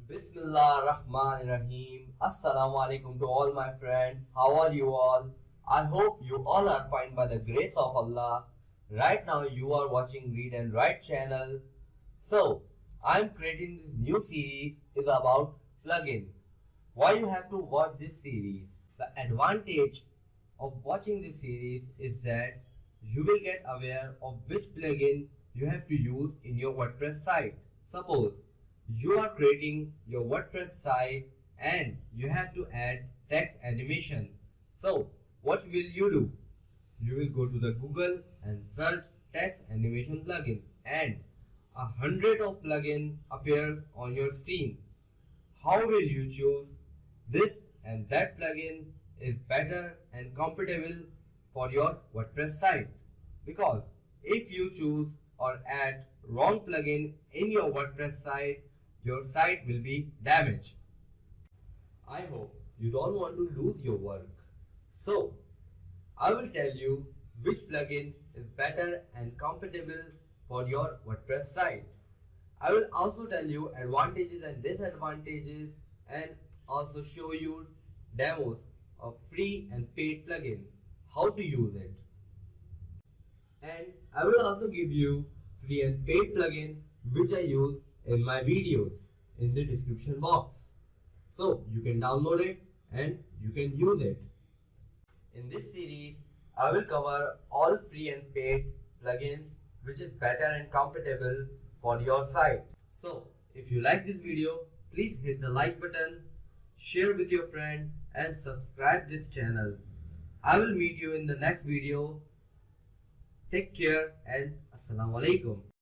Bismillah Rahman Rahim. Assalamu alaikum to all my friends. How are you all? I hope you all are fine by the grace of Allah. Right now you are watching Read and Write channel. So I'm creating this new series is about plugin. Why you have to watch this series? The advantage of watching this series is that you will get aware of which plugin you have to use in your WordPress site. Suppose you are creating your WordPress site and you have to add text animation. So what will you do? You will go to the Google and search text animation plugin and 100 of plugin appears on your screen. How will you choose this and that plugin is better and compatible for your WordPress site? Because if you choose or add wrong plugin in your WordPress site, your site will be damaged. I hope you don't want to lose your work. So, I will tell you which plugin is better and compatible for your WordPress site. I will also tell you advantages and disadvantages and also show you demos of free and paid plugin, how to use it. And I will also give you free and paid plugin which I use in my videos in the description box. So you can download it and you can use it. In this series, I will cover all free and paid plugins which is better and compatible for your site. So if you like this video, please hit the like button, share with your friend and subscribe this channel. I will meet you in the next video. Take care and Assalamu alaikum.